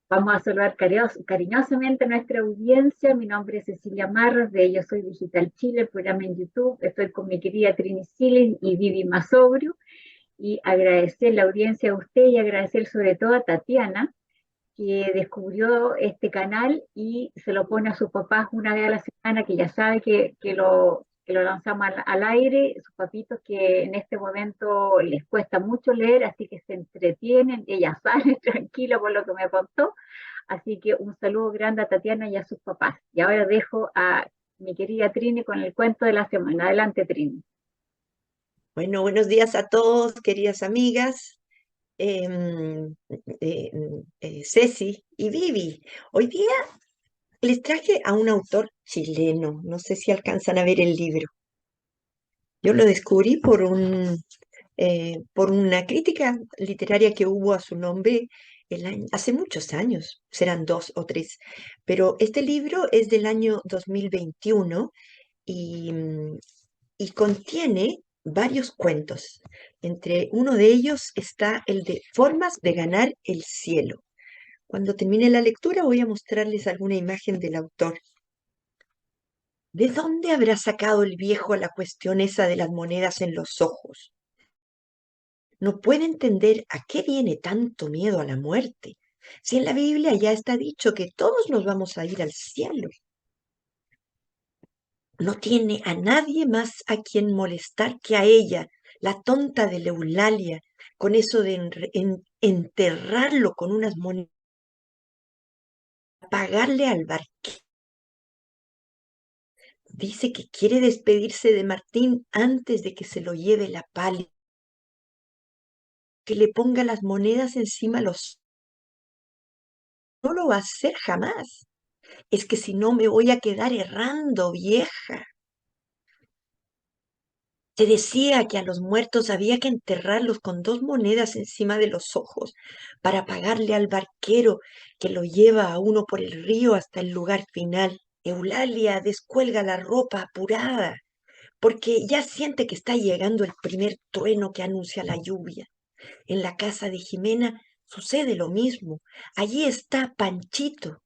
Vamos a saludar cariñosamente a nuestra audiencia. Mi nombre es Cecilia Marros de Yo Soy Digital Chile, el programa en YouTube. Estoy con mi querida Trini Silen y Vivi Masobrio. Y agradecer la audiencia a usted y agradecer sobre todo a Tatiana, que descubrió este canal y se lo pone a sus papás una vez a la semana, que ya sabe que lo lanzamos al aire, sus papitos que en este momento les cuesta mucho leer, así que se entretienen, ella sale tranquila por lo que me contó, así que un saludo grande a Tatiana y a sus papás. Y ahora dejo a mi querida Trini con el cuento de la semana. Adelante, Trini. Bueno, buenos días a todos, queridas amigas, em, Ceci y Vivi. Hoy día les traje a un autor chileno, no sé si alcanzan a ver el libro. Yo lo descubrí por una crítica literaria que hubo a su nombre hace muchos años, serán dos o tres, pero este libro es del año 2021 y, y contiene varios cuentos. Entre uno de ellos está el de Formas de ganar el cielo. Cuando termine la lectura voy a mostrarles alguna imagen del autor. ¿De dónde habrá sacado el viejo la cuestión esa de las monedas en los ojos? No puede entender a qué viene tanto miedo a la muerte, si en la Biblia ya está dicho que todos nos vamos a ir al cielo. No tiene a nadie más a quien molestar que a ella, la tonta de Eulalia, con eso de enterrarlo con unas monedas, pagarle al barquero. Dice que quiere despedirse de Martín antes de que se lo lleve la pálida, que le ponga las monedas encima los... No lo va a hacer jamás. Es que si no me voy a quedar errando, vieja. Se decía que a los muertos había que enterrarlos con dos monedas encima de los ojos para pagarle al barquero que lo lleva a uno por el río hasta el lugar final. Eulalia descuelga la ropa apurada porque ya siente que está llegando el primer trueno que anuncia la lluvia. En la casa de Jimena sucede lo mismo. Allí está Panchito,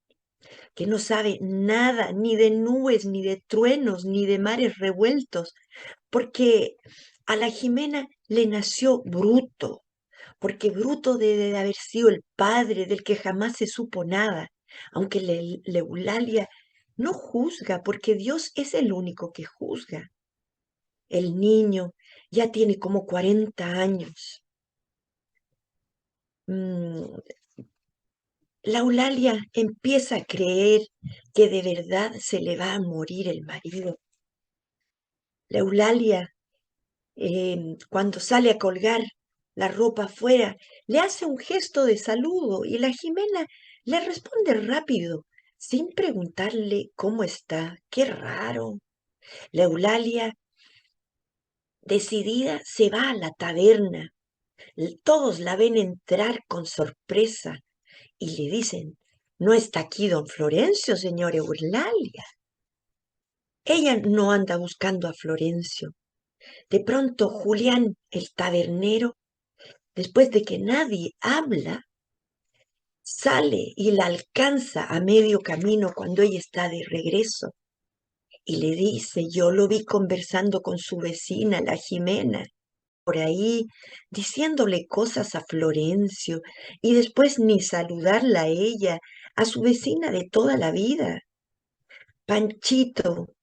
que no sabe nada ni de nubes, ni de truenos, ni de mares revueltos, porque a la Jimena le nació Bruto, porque Bruto debe de haber sido el padre del que jamás se supo nada, aunque Eulalia no juzga, porque Dios es el único que juzga. El niño ya tiene como 40 años. Mm, la Eulalia empieza a creer que de verdad se le va a morir el marido. La Eulalia cuando sale a colgar la ropa afuera, le hace un gesto de saludo y la Jimena le responde rápido, sin preguntarle cómo está. Qué raro. La Eulalia, decidida, se va a la taberna. Todos la ven entrar con sorpresa y le dicen, ¿no está aquí don Florencio, señora Eulalia? Ella no anda buscando a Florencio. De pronto Julián, el tabernero, después de que nadie habla, sale y la alcanza a medio camino cuando ella está de regreso y le dice, yo lo vi conversando con su vecina, la Jimena, por ahí, diciéndole cosas a Florencio y después ni saludarla a ella, a su vecina de toda la vida. Panchito,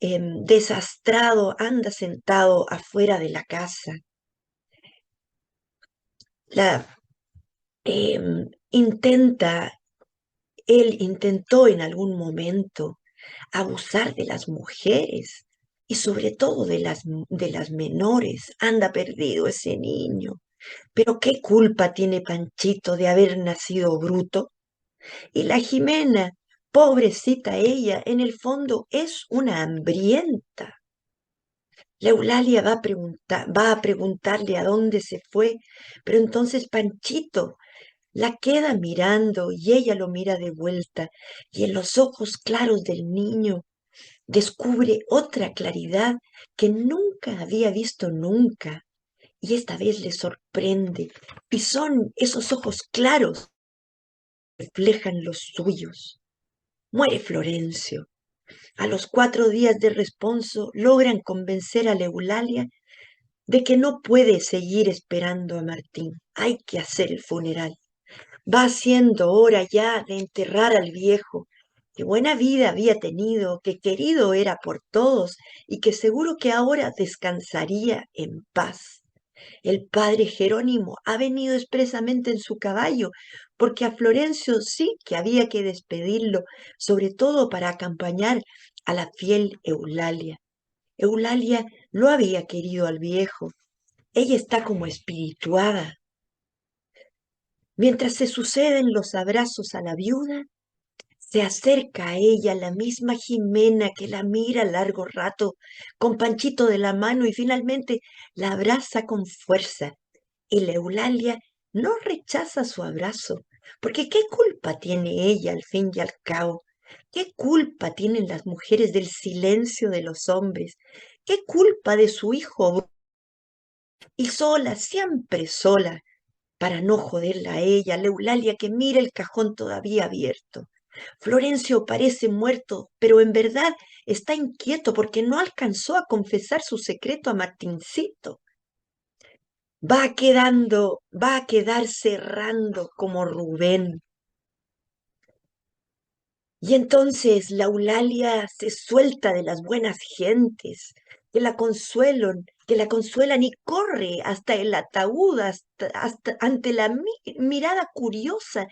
desastrado, anda sentado afuera de la casa. La, intenta Él intentó en algún momento abusar de las mujeres y sobre todo de las menores. Anda perdido ese niño. Pero ¿qué culpa tiene Panchito de haber nacido bruto? Y la Jimena, pobrecita ella, en el fondo es una hambrienta. La Eulalia va a preguntarle a dónde se fue, pero entonces Panchito la queda mirando y ella lo mira de vuelta y en los ojos claros del niño descubre otra claridad que nunca había visto nunca y esta vez le sorprende y son esos ojos claros reflejan los suyos. Muere Florencio. A los 4 días de responso logran convencer a la Eulalia de que no puede seguir esperando a Martín. Hay que hacer el funeral. Va siendo hora ya de enterrar al viejo, que buena vida había tenido, que querido era por todos y que seguro que ahora descansaría en paz. El padre Jerónimo ha venido expresamente en su caballo, porque a Florencio sí que había que despedirlo, sobre todo para acompañar a la fiel Eulalia. Eulalia no había querido al viejo. Ella está como espirituada. Mientras se suceden los abrazos a la viuda, se acerca a ella la misma Jimena que la mira largo rato, con Panchito de la mano y finalmente la abraza con fuerza. Y la Eulalia no rechaza su abrazo, porque ¿qué culpa tiene ella al fin y al cabo? ¿Qué culpa tienen las mujeres del silencio de los hombres? ¿Qué culpa de su hijo? Y sola, siempre sola, para no joderla a ella, la Eulalia que mira el cajón todavía abierto. Florencio parece muerto, pero en verdad está inquieto porque no alcanzó a confesar su secreto a Martincito. Va a quedar cerrando como Rubén. Y entonces la Eulalia se suelta de las buenas gentes, que la consuelan y corre hasta el ataúd, hasta ante la mirada curiosa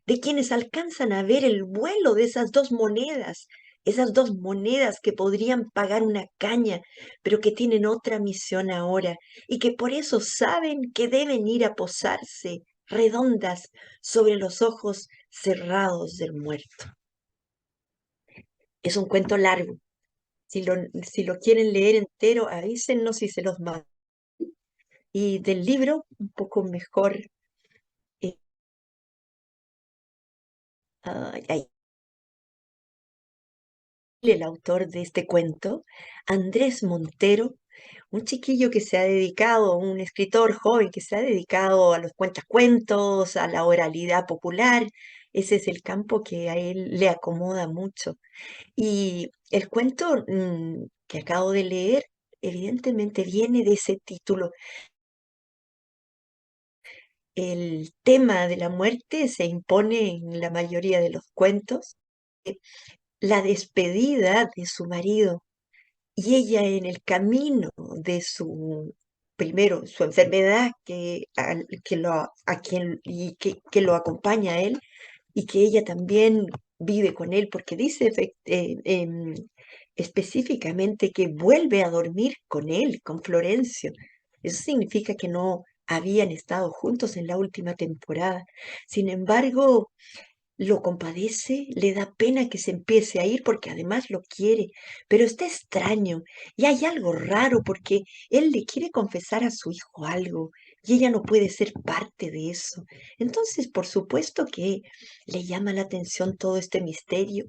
de quienes alcanzan a ver el vuelo de esas 2 monedas que podrían pagar una caña, pero que tienen otra misión ahora y que por eso saben que deben ir a posarse redondas sobre los ojos cerrados del muerto. Es un cuento largo. Si lo quieren leer entero, avísennos si se los mando. Y del libro, un poco mejor. eh, ay, el autor de este cuento, Andrés Montero, un chiquillo que se ha dedicado, un escritor joven que se ha dedicado a los cuentacuentos, a la oralidad popular. Ese es el campo que a él le acomoda mucho. Y el cuento que acabo de leer, evidentemente viene de ese título. El tema de la muerte se impone en la mayoría de los cuentos. eh, La despedida de su marido y ella en el camino de primero, su enfermedad que lo acompaña a él y que ella también vive con él, porque dice específicamente que vuelve a dormir con él, con Florencio. Eso significa que no habían estado juntos en la última temporada. Sin embargo, lo compadece, le da pena que se empiece a ir porque además lo quiere, pero está extraño y hay algo raro porque él le quiere confesar a su hijo algo y ella no puede ser parte de eso. Entonces, por supuesto que le llama la atención todo este misterio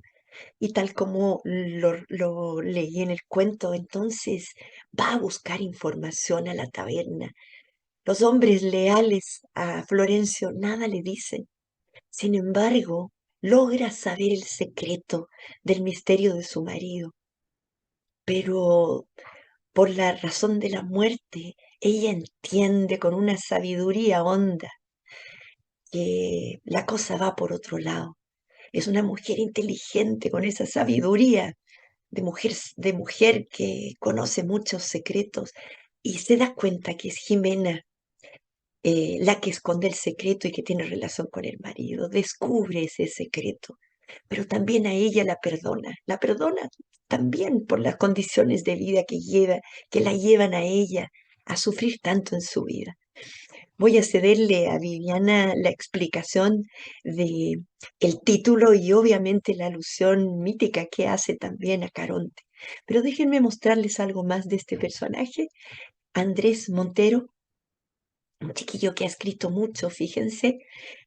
y tal como lo leí en el cuento, entonces va a buscar información a la taberna. Los hombres leales a Florencio nada le dicen. Sin embargo, logra saber el secreto del misterio de su marido, pero por la razón de la muerte, ella entiende con una sabiduría honda que la cosa va por otro lado. Es una mujer inteligente con esa sabiduría de mujer que conoce muchos secretos y se da cuenta que es Jimena la que esconde el secreto y que tiene relación con el marido. Descubre ese secreto, pero también a ella la perdona también por las condiciones de vida que la llevan a ella a sufrir tanto en su vida. Voy a cederle a Viviana la explicación de el título y obviamente la alusión mítica que hace también a Caronte. Pero déjenme mostrarles algo más de este personaje, Andrés Montero, un chiquillo que ha escrito mucho, fíjense.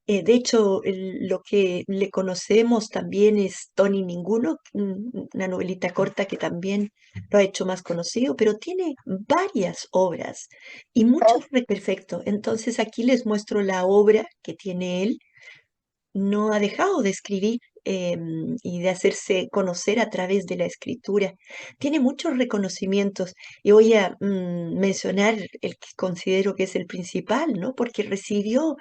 De hecho, lo que le conocemos también es Tony Ninguno, una novelita corta que también lo ha hecho más conocido, pero tiene varias obras y muchos perfecto. Entonces aquí les muestro la obra que tiene él. no ha dejado de escribir y de hacerse conocer a través de la escritura. Tiene muchos reconocimientos y voy a mencionar el que considero que es el principal, ¿no? Porque recibió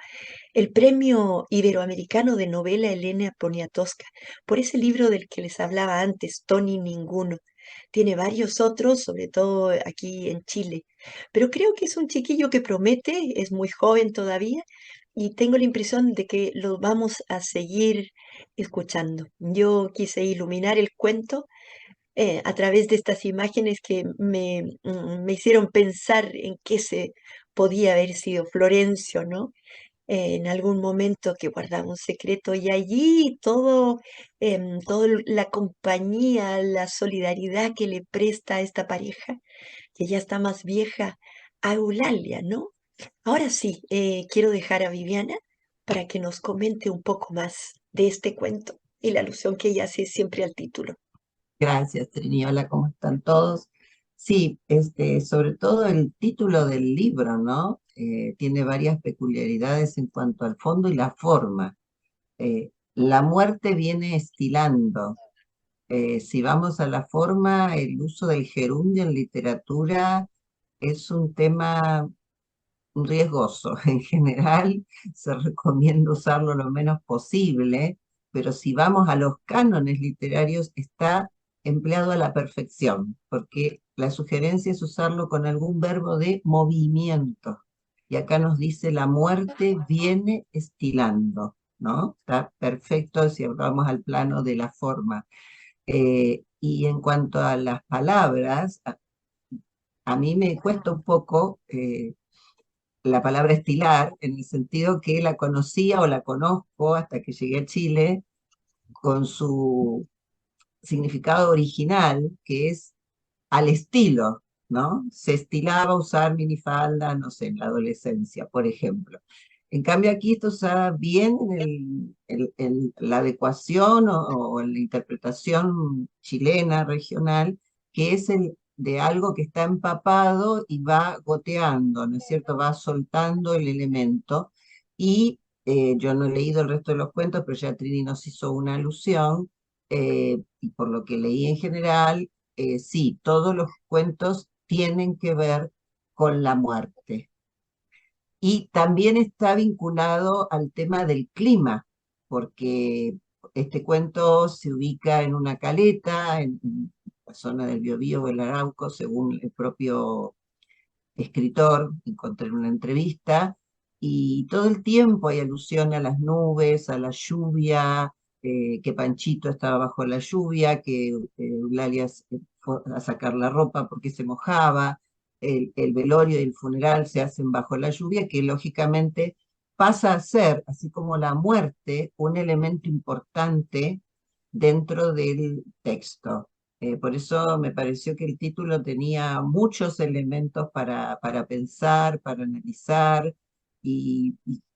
el Premio Iberoamericano de Novela Elena Poniatowska por ese libro del que les hablaba antes, Tony Ninguno. Tiene varios otros, sobre todo aquí en Chile, pero creo que es un chiquillo que promete, es muy joven todavía y tengo la impresión de que lo vamos a seguir escuchando. Yo quise iluminar el cuento a través de estas imágenes que me hicieron pensar en qué se podía haber sido Florencio, ¿no? En algún momento que guardaba un secreto y allí todo la compañía, la solidaridad que le presta a esta pareja, que ya está más vieja, a Eulalia, ¿no? Ahora sí, quiero dejar a Viviana para que nos comente un poco más de este cuento y la alusión que ella hace siempre al título. Gracias, Trini. Hola, ¿cómo están todos? Sí, sobre todo el título del libro, ¿no? Tiene varias peculiaridades en cuanto al fondo y la forma. La muerte viene estilando. Si vamos a la forma, el uso del gerundio en literatura es un tema riesgoso. En general, se recomienda usarlo lo menos posible, pero si vamos a los cánones literarios, está empleado a la perfección, porque la sugerencia es usarlo con algún verbo de movimiento. Y acá nos dice la muerte viene estilando, ¿no? Está perfecto si vamos al plano de la forma. Y en cuanto a las palabras, a mí me cuesta un poco la palabra estilar, en el sentido que la conocía o la conozco hasta que llegué a Chile con su significado original, que es al estilo, ¿no? Se estilaba usar minifalda, no sé, en la adolescencia, por ejemplo. En cambio, aquí esto está bien en la adecuación o en la interpretación chilena, regional, que es el de algo que está empapado y va goteando, ¿no es cierto? Va soltando el elemento. Y yo no he leído el resto de los cuentos, pero ya Trini nos hizo una alusión, y por lo que leí en general, sí, todos los cuentos tienen que ver con la muerte. Y también está vinculado al tema del clima, porque este cuento se ubica en una caleta, en la zona del Biobío o el Arauco, según el propio escritor, encontré en una entrevista, y todo el tiempo hay alusión a las nubes, a la lluvia, que Panchito estaba bajo la lluvia, que Eulalia fue a sacar la ropa porque se mojaba, el velorio y el funeral se hacen bajo la lluvia, que lógicamente pasa a ser, así como la muerte, un elemento importante dentro del texto. Por eso me pareció que el título tenía muchos elementos para pensar, para analizar, y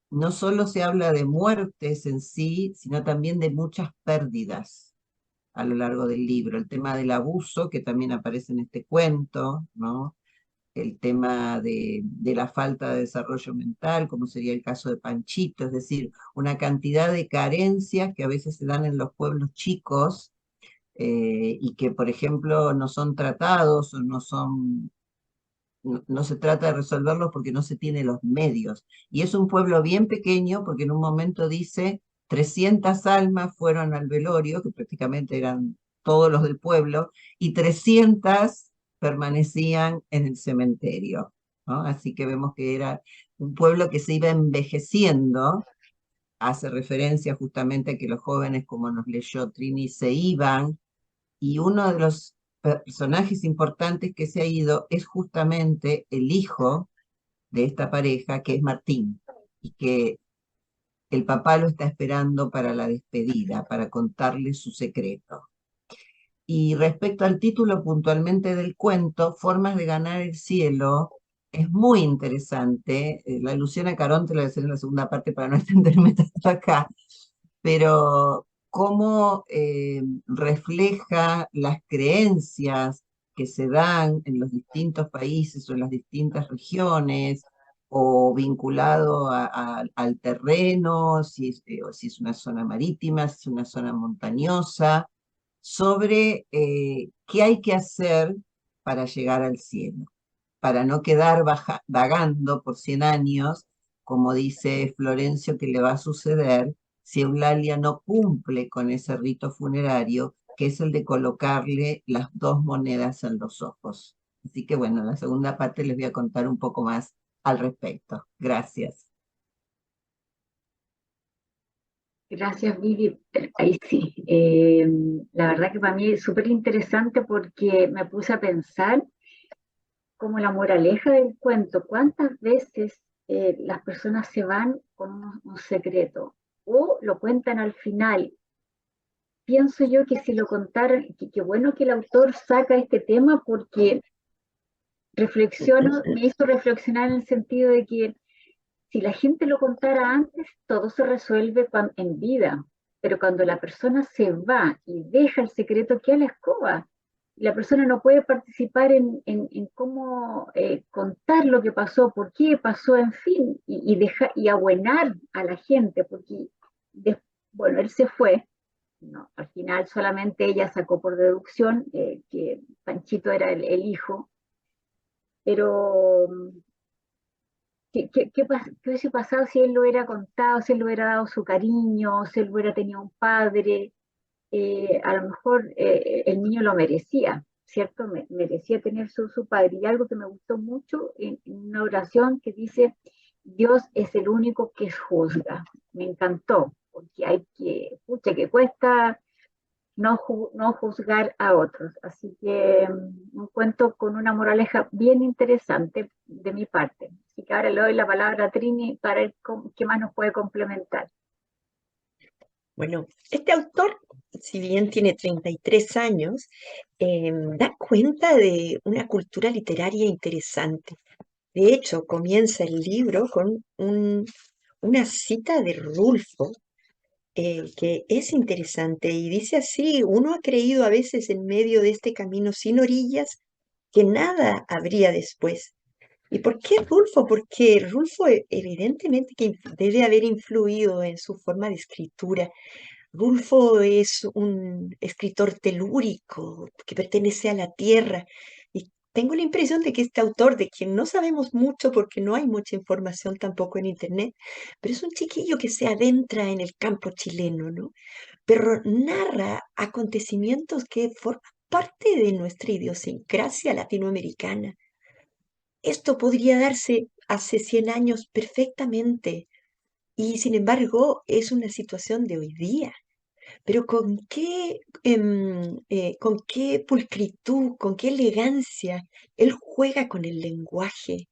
no solo se habla de muertes en sí, sino también de muchas pérdidas a lo largo del libro. El tema del abuso, que también aparece en este cuento, ¿no? El tema de la falta de desarrollo mental, como sería el caso de Panchito, es decir, una cantidad de carencias que a veces se dan en los pueblos chicos, y que, por ejemplo, no son tratados o no se trata de resolverlos porque no se tiene los medios. Y es un pueblo bien pequeño porque en un momento dice 300 almas fueron al velorio, que prácticamente eran todos los del pueblo, y 300 permanecían en el cementerio, ¿no? Así que vemos que era un pueblo que se iba envejeciendo. Hace referencia justamente a que los jóvenes, como nos leyó Trini, se iban, y uno de los personajes importantes que se ha ido es justamente el hijo de esta pareja, que es Martín, y que el papá lo está esperando para la despedida, para contarle su secreto. Y respecto al título puntualmente del cuento, Formas de ganar el cielo, es muy interesante. La alusión a Caronte la voy a hacer en la segunda parte para no extenderme tanto acá, pero cómo refleja las creencias que se dan en los distintos países o en las distintas regiones, o vinculado al terreno, o si es una zona marítima, si es una zona montañosa, sobre qué hay que hacer para llegar al cielo, para no quedar vagando por 100 años, como dice Florencio que le va a suceder si Eulalia no cumple con ese rito funerario, que es el de colocarle las dos monedas en los ojos. Así que bueno, en la segunda parte les voy a contar un poco más al respecto. Gracias. Gracias, Vivi. Ahí sí. La verdad que para mí es súper interesante porque me puse a pensar como la moraleja del cuento, cuántas veces las personas se van con un secreto o lo cuentan al final. Pienso yo que si lo contaran, que bueno que el autor saca este tema porque me hizo reflexionar en el sentido de que si la gente lo contara antes, todo se resuelve en vida, pero cuando la persona se va y deja el secreto, queda la escoba. La persona no puede participar en cómo contar lo que pasó, por qué pasó, en fin, y abuenar a la gente, porque, de- bueno, él se fue, no, al final solamente ella sacó por deducción que Panchito era el hijo, pero ¿qué hubiese pasado si él lo hubiera contado, si él le hubiera dado su cariño, si él hubiera tenido un padre? A lo mejor el niño lo merecía, ¿cierto? Merecía tener su padre. Y algo que me gustó mucho en una oración que dice, Dios es el único que juzga. Me encantó, porque pucha, que cuesta no juzgar a otros. Así que un cuento con una moraleja bien interesante de mi parte. Así que ahora le doy la palabra a Trini para ver qué más nos puede complementar. Bueno, este autor, si bien tiene 33 años, da cuenta de una cultura literaria interesante. De hecho, comienza el libro con una cita de Rulfo, que es interesante y dice así: uno ha creído a veces en medio de este camino sin orillas que nada habría después. ¿Y por qué Rulfo? Porque Rulfo evidentemente que debe haber influido en su forma de escritura. Rulfo es un escritor telúrico que pertenece a la tierra, y tengo la impresión de que este autor, de quien no sabemos mucho porque no hay mucha información tampoco en internet, pero es un chiquillo que se adentra en el campo chileno, ¿no? Pero narra acontecimientos que forman parte de nuestra idiosincrasia latinoamericana. Esto podría darse hace 100 años perfectamente, y sin embargo es una situación de hoy día. Pero con qué pulcritud, con qué elegancia él juega con el lenguaje,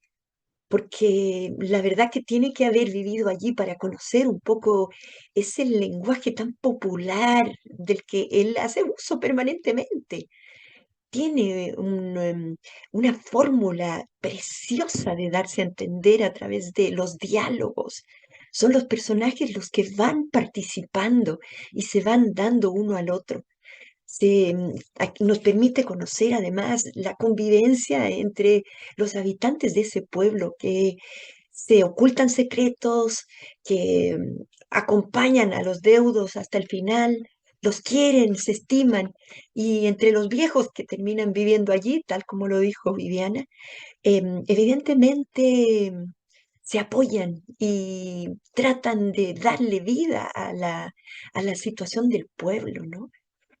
porque la verdad que tiene que haber vivido allí para conocer un poco ese lenguaje tan popular del que él hace uso permanentemente. Tiene una fórmula preciosa de darse a entender a través de los diálogos. Son los personajes los que van participando y se van dando uno al otro. Aquí nos permite conocer además la convivencia entre los habitantes de ese pueblo, que se ocultan secretos, que acompañan a los deudos hasta el final, los quieren, se estiman, y entre los viejos que terminan viviendo allí, tal como lo dijo Viviana, evidentemente se apoyan y tratan de darle vida a la situación del pueblo, ¿no?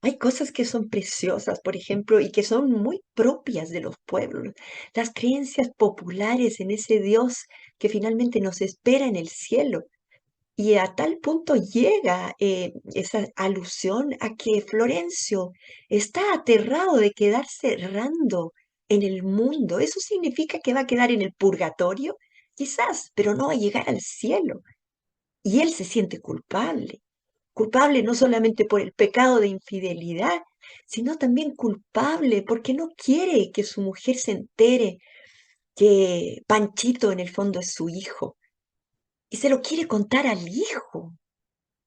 Hay cosas que son preciosas, por ejemplo, y que son muy propias de los pueblos. Las creencias populares en ese Dios que finalmente nos espera en el cielo. Y a tal punto llega esa alusión a que Florencio está aterrado de quedarse errando en el mundo. ¿Eso significa que va a quedar en el purgatorio? Quizás, pero no va a llegar al cielo. Y él se siente culpable. Culpable no solamente por el pecado de infidelidad, sino también culpable porque no quiere que su mujer se entere que Panchito en el fondo es su hijo. Y se lo quiere contar al hijo,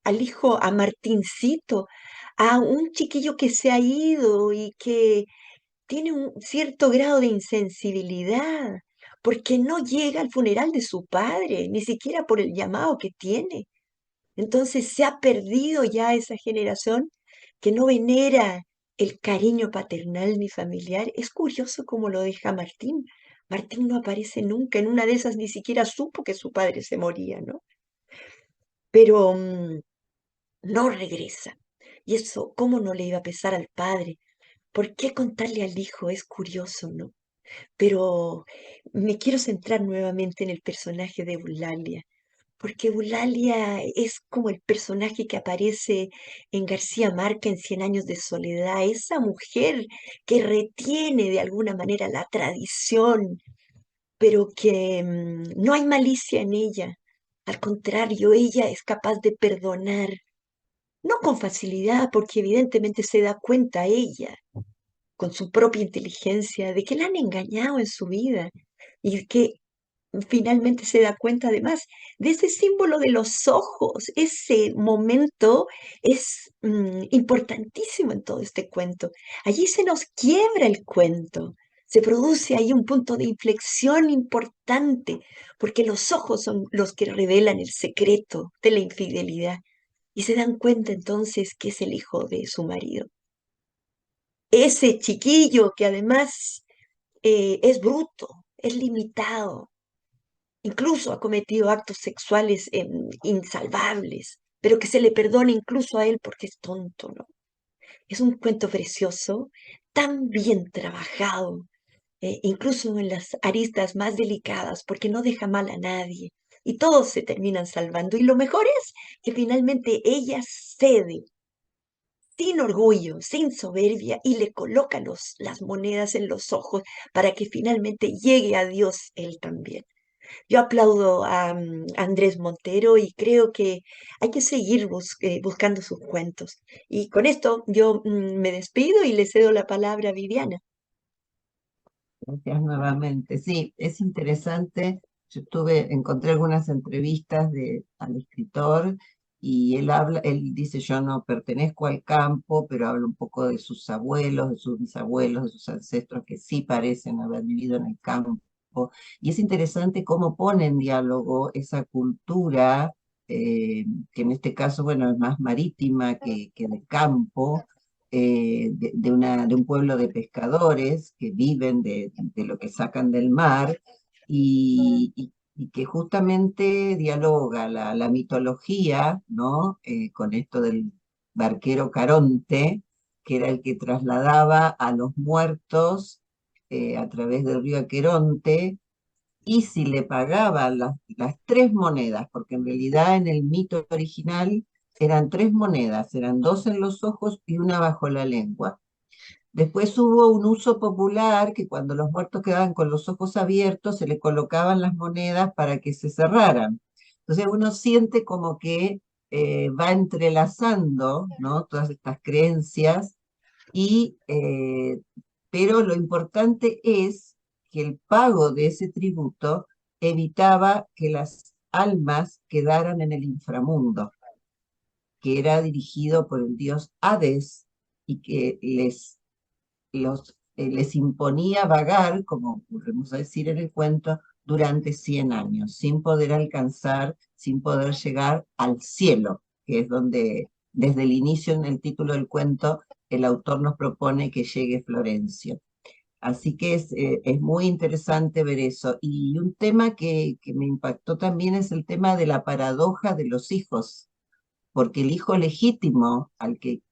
a Martincito, a un chiquillo que se ha ido y que tiene un cierto grado de insensibilidad, porque no llega al funeral de su padre, ni siquiera por el llamado que tiene. Entonces se ha perdido ya esa generación que no venera el cariño paternal ni familiar. Es curioso cómo lo deja Martín. Martín no aparece nunca, en una de esas ni siquiera supo que su padre se moría, ¿no? Pero no regresa. Y eso, ¿cómo no le iba a pesar al padre? ¿Por qué contarle al hijo? Es curioso, ¿no? Pero me quiero centrar nuevamente en el personaje de Eulalia, porque Eulalia es como el personaje que aparece en García Márquez en Cien años de soledad, esa mujer que retiene de alguna manera la tradición, pero que no hay malicia en ella. Al contrario, ella es capaz de perdonar, no con facilidad, porque evidentemente se da cuenta ella con su propia inteligencia de que la han engañado en su vida y que finalmente se da cuenta además de ese símbolo de los ojos. Ese momento es importantísimo en todo este cuento. Allí se nos quiebra el cuento. Se produce ahí un punto de inflexión importante, porque los ojos son los que revelan el secreto de la infidelidad. Y se dan cuenta entonces que es el hijo de su marido. Ese chiquillo que además es bruto, es limitado, incluso ha cometido actos sexuales insalvables, pero que se le perdona incluso a él porque es tonto, ¿no? Es un cuento precioso, tan bien trabajado, incluso en las aristas más delicadas, porque no deja mal a nadie. Y todos se terminan salvando. Y lo mejor es que finalmente ella cede sin orgullo, sin soberbia, y le coloca las monedas en los ojos para que finalmente llegue a Dios él también. Yo aplaudo a Andrés Montero y creo que hay que seguir buscando sus cuentos. Y con esto yo me despido y le cedo la palabra a Viviana. Gracias nuevamente. Sí, es interesante. Encontré algunas entrevistas al escritor y él dice, yo no pertenezco al campo, pero habla un poco de sus abuelos, de sus bisabuelos, de sus ancestros que sí parecen haber vivido en el campo. Y es interesante cómo pone en diálogo esa cultura, que en este caso, bueno, es más marítima que de campo, de un pueblo de pescadores que viven de lo que sacan del mar y que justamente dialoga la mitología, ¿no? Con esto del barquero Caronte, que era el que trasladaba a los muertos a través del río Aqueronte, y si le pagaban las tres monedas, porque en realidad en el mito original eran tres monedas, eran dos en los ojos y una bajo la lengua. Después hubo un uso popular que cuando los muertos quedaban con los ojos abiertos se le colocaban las monedas para que se cerraran. Entonces uno siente como que va entrelazando, ¿no? Todas estas creencias pero lo importante es que el pago de ese tributo evitaba que las almas quedaran en el inframundo, que era dirigido por el dios Hades y que les imponía vagar, como podemos decir en el cuento, durante 100 años, sin poder alcanzar, sin poder llegar al cielo, que es donde desde el inicio en el título del cuento el autor nos propone que llegue Florencio. Así que es muy interesante ver eso. Y un tema que me impactó también es el tema de la paradoja de los hijos, porque el hijo legítimo al que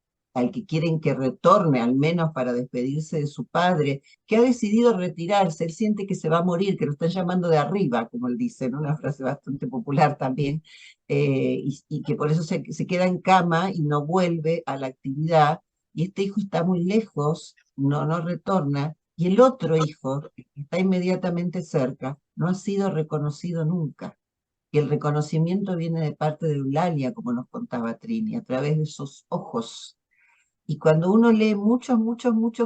quieren que retorne, al menos para despedirse de su padre, que ha decidido retirarse, él siente que se va a morir, que lo están llamando de arriba, como él dice, en una frase bastante popular también, y que por eso se queda en cama y no vuelve a la actividad, y este hijo está muy lejos, no retorna, y el otro hijo, que está inmediatamente cerca, no ha sido reconocido nunca. Y el reconocimiento viene de parte de Eulalia, como nos contaba Trini, a través de esos ojos. Y cuando uno lee muchos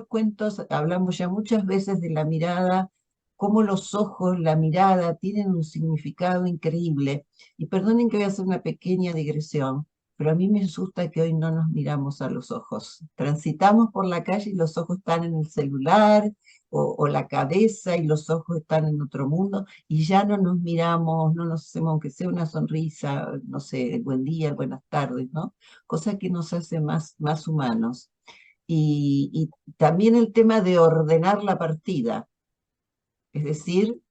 cuentos, hablamos ya muchas veces de la mirada, cómo los ojos, la mirada, tienen un significado increíble. Y perdonen que voy a hacer una pequeña digresión, pero a mí me asusta que hoy no nos miramos a los ojos. Transitamos por la calle y los ojos están en el celular, o la cabeza y los ojos están en otro mundo y ya no nos miramos, no nos hacemos, aunque sea una sonrisa, no sé, el buen día, buenas tardes, ¿no? Cosa que nos hace más humanos. Y también el tema de ordenar la partida, es decir,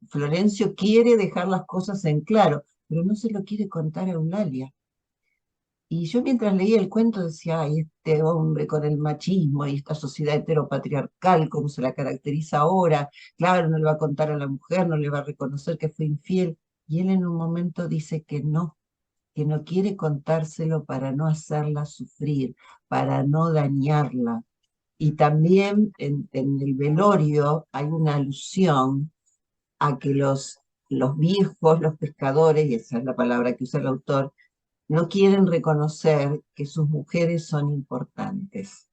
Florencio quiere dejar las cosas en claro, pero no se lo quiere contar a Eulalia. Y yo mientras leía el cuento decía, ay, este hombre con el machismo y esta sociedad heteropatriarcal, cómo se la caracteriza ahora, claro, no le va a contar a la mujer, no le va a reconocer que fue infiel. Y él en un momento dice que no quiere contárselo para no hacerla sufrir, para no dañarla. Y también en el velorio hay una alusión a que los viejos, los pescadores, y esa es la palabra que usa el autor, no quieren reconocer que sus mujeres son importantes.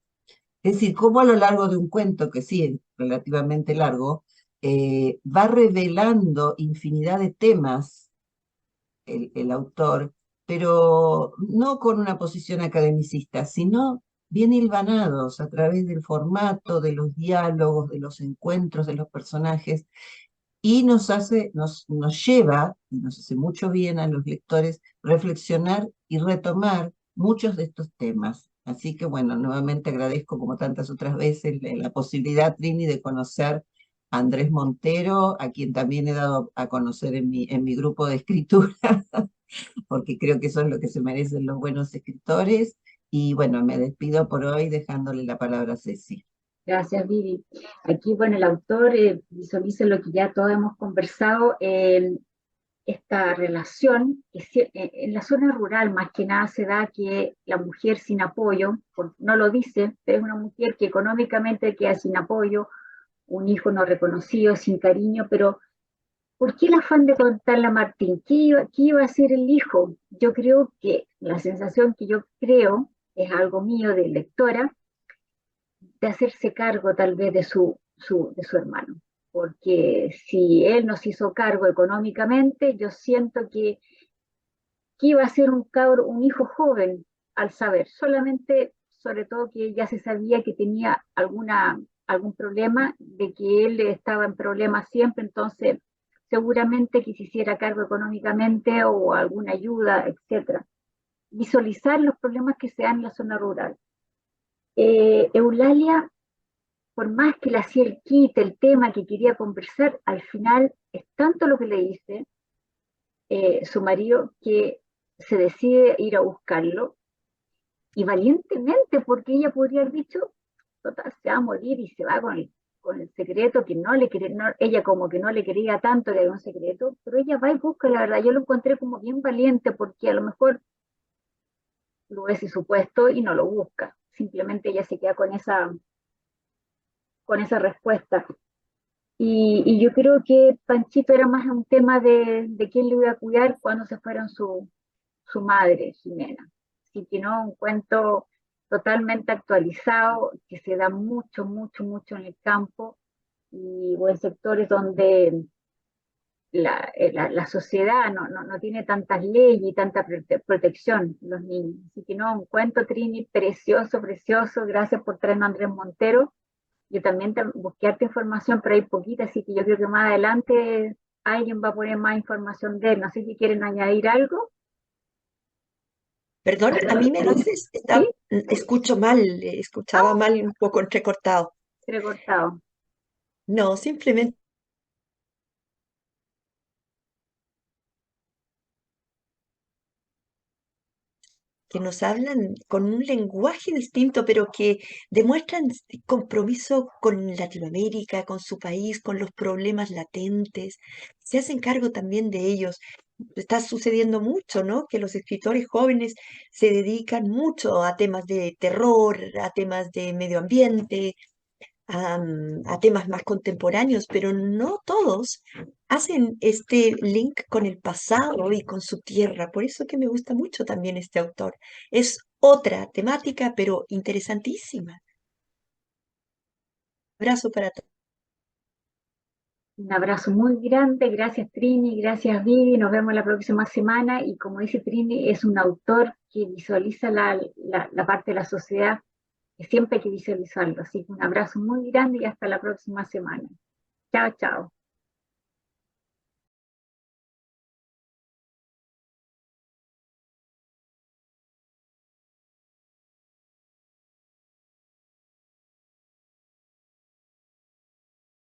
Es decir, cómo a lo largo de un cuento, que sí es relativamente largo, va revelando infinidad de temas el autor, pero no con una posición academicista, sino bien hilvanados a través del formato, de los diálogos, de los encuentros de los personajes, y nos lleva, y nos hace mucho bien a los lectores, reflexionar y retomar muchos de estos temas. Así que bueno, nuevamente agradezco como tantas otras veces la posibilidad, Trini, de conocer a Andrés Montero, a quien también he dado a conocer en mi grupo de escritura, porque creo que eso es lo que se merecen los buenos escritores. Y bueno, me despido por hoy dejándole la palabra a Ceci. Gracias, Vivi. Aquí, bueno, el autor visualiza lo que ya todos hemos conversado, esta relación, en la zona rural más que nada se da que la mujer sin apoyo, no lo dice, pero es una mujer que económicamente queda sin apoyo, un hijo no reconocido, sin cariño, pero ¿por qué el afán de contarle a Martín? Qué iba a ser el hijo? Yo creo que la sensación que yo creo, es algo mío de lectora, de hacerse cargo tal vez de su hermano. Porque si él nos hizo cargo económicamente, yo siento que iba a ser un hijo joven al saber, solamente, sobre todo que ya se sabía que tenía algún problema, de que él estaba en problemas siempre, entonces seguramente que se hiciera cargo económicamente o alguna ayuda, etcétera. Visualizar los problemas que se dan en la zona rural. Eulalia, por más que le hacía el quite, el tema que quería conversar, al final es tanto lo que le dice su marido que se decide ir a buscarlo y valientemente, porque ella podría haber dicho, total, se va a morir y se va con el secreto que no le quería, ella como que no le quería tanto que era un secreto, pero ella va y busca la verdad. Yo lo encontré como bien valiente porque a lo mejor lo hubiese supuesto y no lo busca. Simplemente ella se queda con esa respuesta. Y yo creo que Panchito era más un tema de quién le iba a cuidar cuando se fueron su madre, Jimena. Así que no, un cuento totalmente actualizado, que se da mucho, mucho, mucho en el campo o en sectores donde la sociedad no tiene tantas leyes y tanta protección de los niños. Así que no, un cuento, Trini, precioso, precioso. Gracias por traerme a Andrés Montero. Yo también busqué harta información, pero hay poquita, así que yo creo que más adelante alguien va a poner más información de él. No sé si quieren añadir algo. Perdón, a mí me dices, ¿Sí? escucho mal, escuchaba mal un poco entrecortado. Recortado. No, simplemente que nos hablan con un lenguaje distinto, pero que demuestran compromiso con Latinoamérica, con su país, con los problemas latentes. Se hacen cargo también de ellos. Está sucediendo mucho, ¿no? Que los escritores jóvenes se dedican mucho a temas de terror, a temas de medio ambiente, a temas más contemporáneos, pero no todos hacen este link con el pasado y con su tierra. Por eso que me gusta mucho también este autor. Es otra temática, pero interesantísima. Abrazo para todos. Un abrazo muy grande. Gracias, Trini. Gracias, Vivi. Nos vemos la próxima semana. Y como dice Trini, es un autor que visualiza la parte de la sociedad que siempre hay que visualizarlo. Así que un abrazo muy grande y hasta la próxima semana. Chao, chao.